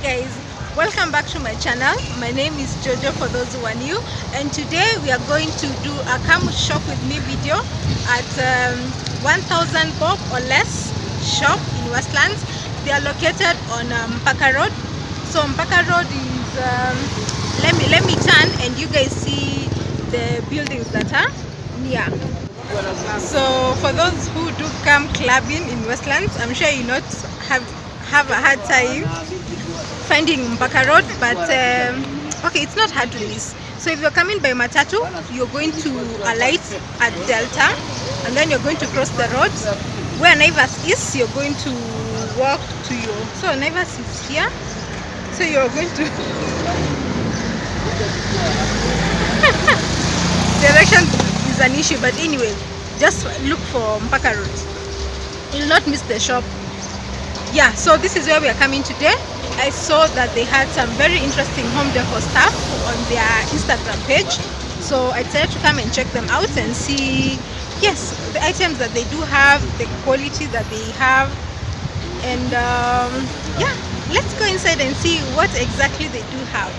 guys, welcome back to my channel. My name is Jojo for those who are new, and today we are going to do a come shop with me video at 1000 bob or less shop in Westalnds. They are located on Mpaka Road. So Mpaka Road is let me turn and you guys see the buildings that are near. So for those who do come clubbing in Westalnds, I'm sure you not have a hard time finding Mpaka Road, but okay, it's not hard to miss. So if you're coming by Matatu, you're going to alight at Delta, and then you're going to cross the road. Where Naivas is, you're going to walk to your... So Naivas is here, so you're going to... Direction is an issue, but anyway, just look for Mpaka Road. You'll not miss the shop. Yeah, so this is where we are coming today. I saw that they had some very interesting home decor stuff on their Instagram page, so I decided to come and check them out and see, yes, the items that they do have, the quality that they have, and yeah, let's go inside and see what exactly they do have.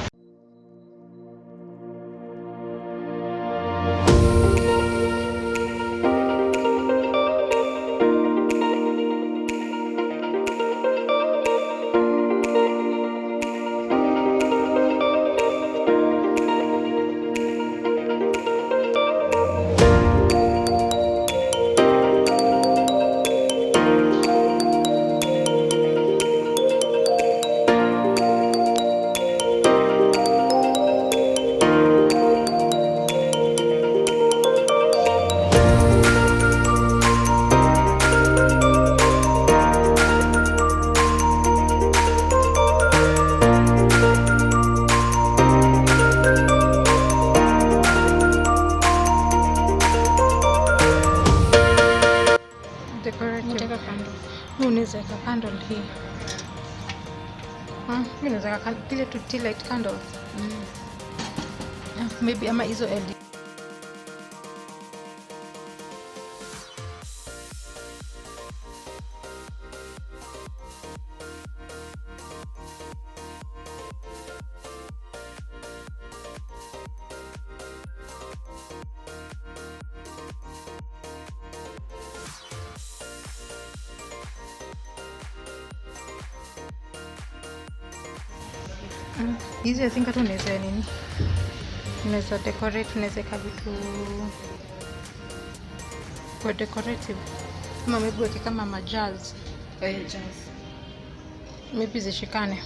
Unaweza candle hii. Unaweza kile tu tea light candle. Maybe ama hizo LED. Hizi I think hata unaweza nini, unaweza decorate, unaweza ka vitu kwa decorative, kama maybe weke kama majaz, maybe zishikane.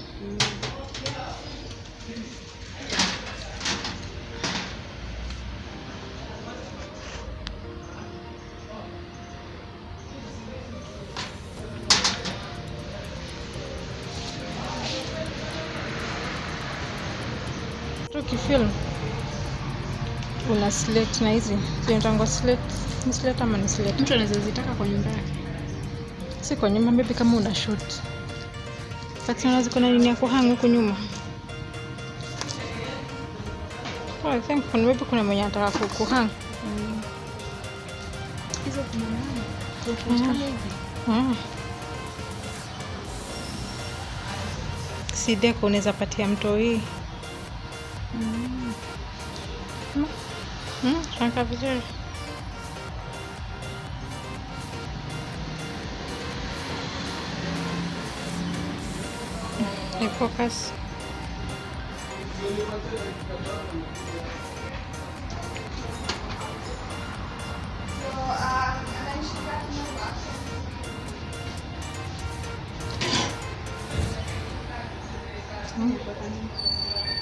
Ukifilm una slate na hizi zinaitwa slate, ni slate ama ni slate, mtu anaweza zitaka kwa nyumba yake, si kwa nyumba, maybe kama una shoot, but unaweza kuna nini ya kuhang huko nyuma. So I think maybe kuna mwenye anataka kuhang hizo kuna nani si deco, unaweza patia mto hii. Shaka vizuri. Ni focus.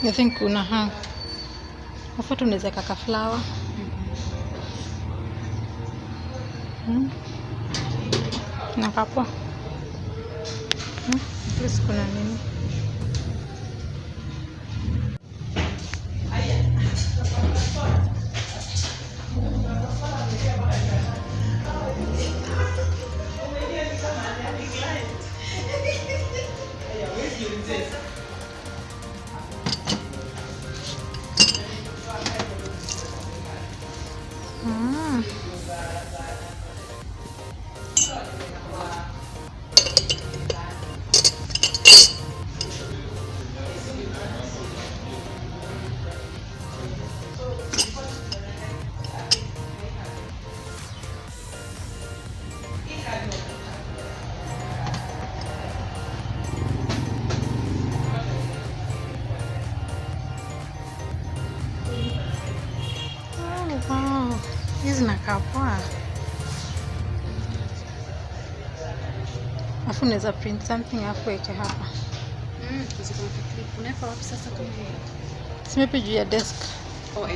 I think una hang. Afuatu unaweza kaka flower. Na kapo. Please kuna nini? Afu unaweza print something afu weke hapa. Kuziko clip. Unaweka wapi sasa kama hiyo? Simepe juu ya desk. Oh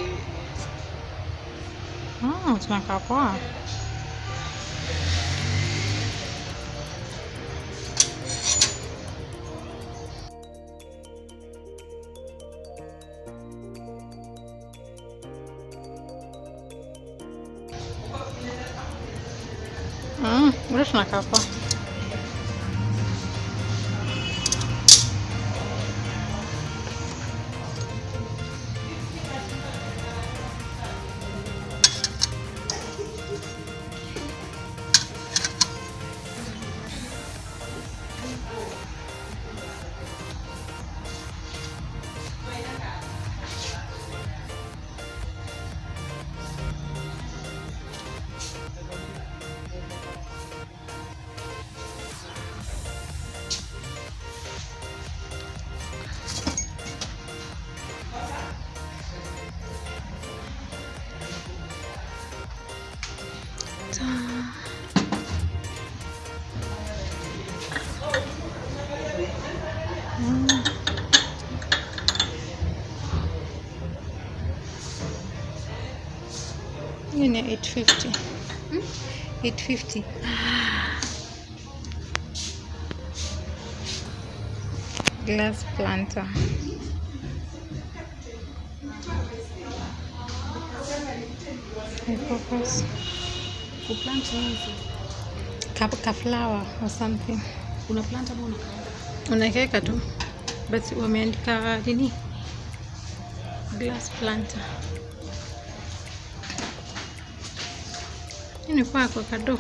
Tunakaa poa. Ule tunakaa poa. Hii ni 850. 850. Glass planter. Focus. Kuplant nini? Ka flower or something. Una plant ama unaweka tu. But wameandika nini? Glass planter. Ini kwa kado.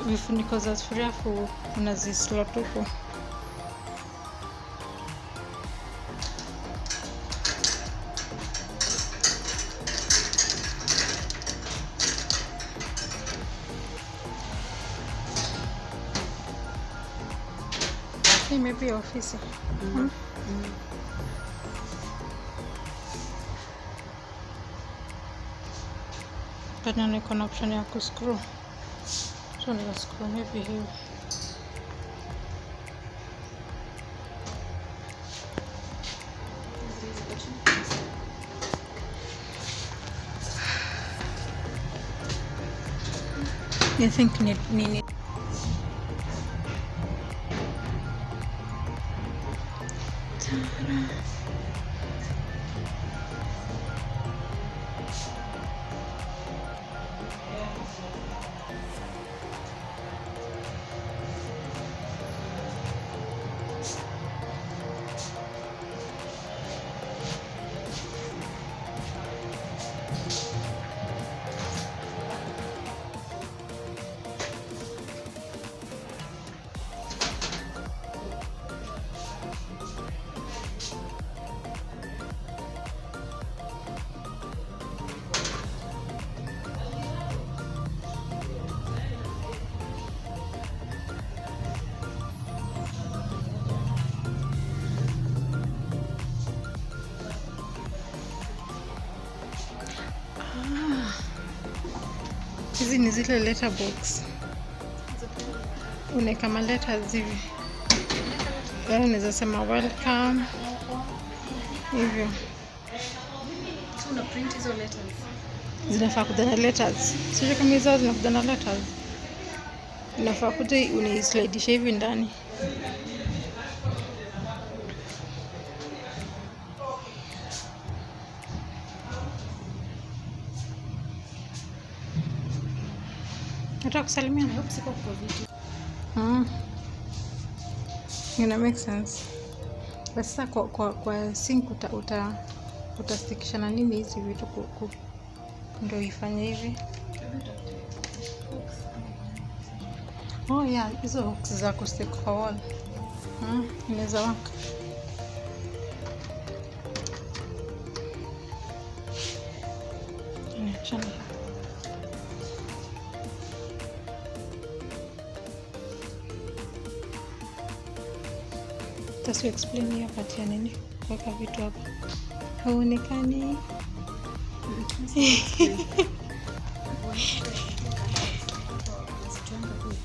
Vifuniko za sufuria unazislot huko. Hii maybe ofisi. Kana niko na option ya kuscrew. So let's go maybe here. I think need hizi ni zile letter box. Unaweka ma letters hivi. Unaweza sema welcome. Hivyo. So una print hizo letters. Zinafaa kuja na letters. Sio kama hizo zinakuja na letters. Inafaa kuja unaislidisha hivi ndani. Nataka kusalimia. I hope siko kwa video. Ina make sense. Basi sasa kwa sink utastikisha na nini hizi vitu ndio ifanye hivi. Oh yeah, hizo hooks za kustick kwa wall. Inaweza waka. Niachana. Just explain hiyo pati ya nini? Kuweka vitu hapa. Haonekani.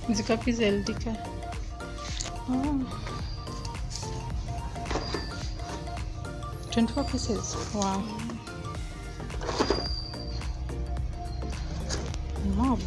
Zikapiza eldika. Oh. 24 pieces. Wow. Mob.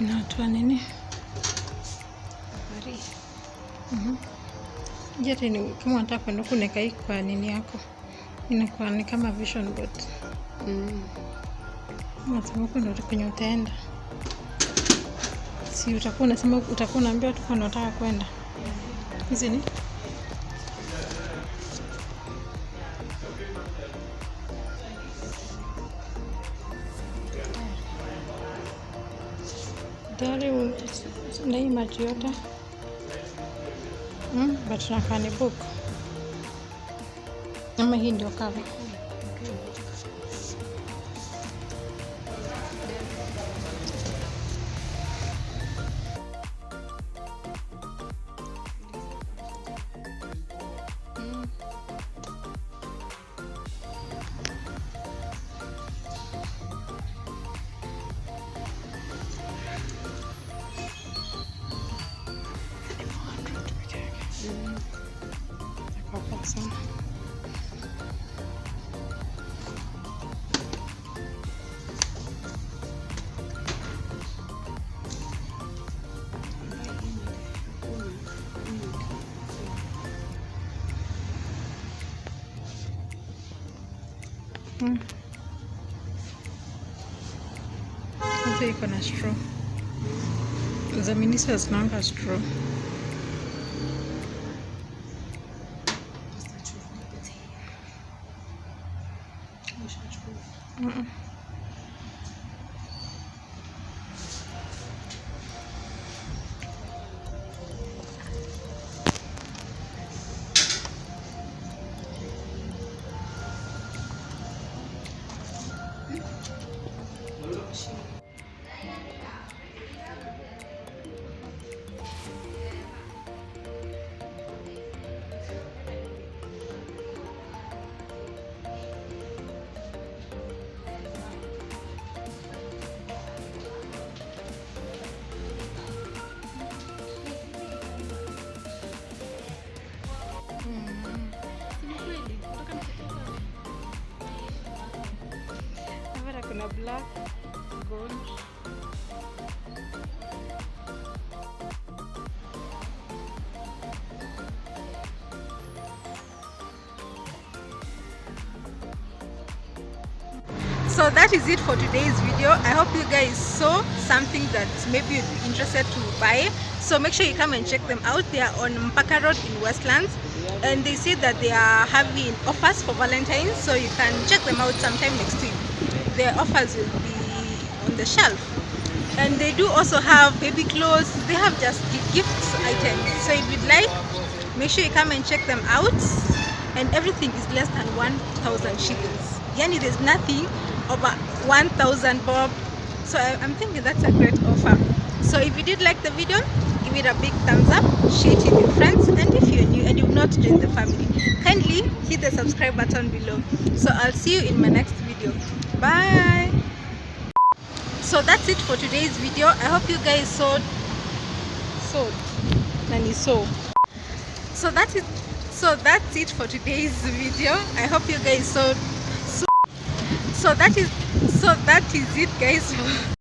Inatoa nini? Jata ni kama unataka kwenda kuneka hii kwa nini yako. Inakuwa ni kama vision board. Unasema huko ndio kwenye utaenda. Si utakuwa unasema utakuwa unaambia watu kwa unataka kwenda. Hizi ni tayari na hii maji yote. But nakaa ni book. Ama hii ndio cover. Sana. Kwanza iko na straw. Za minister zinaanga straw. Kuna black, gold. So that is it for today's video. I hope you guys saw something that maybe you'd be interested to buy. So make sure you come and check them out. They are on Mpaka Road in Westalnds, and they say that they are having offers for Valentine's, so you can check them out sometime next week. Their offers will be on the shelf, and they do also have baby clothes. They have just gifts items, so if you'd like, make sure you come and check them out. And everything is less than 1,000 shillings. Yani there's nothing over 1,000 bob. So I'm thinking that's a great offer. So if you did like the video, give it a big thumbs up, share it with your friends, and if you're new and you've not joined the family, kindly hit the subscribe button below. So I'll see you in my next video. Bye. So that's it for today's video. I hope you guys saw. So that's it for today's video. I hope you guys saw. So that is it, guys.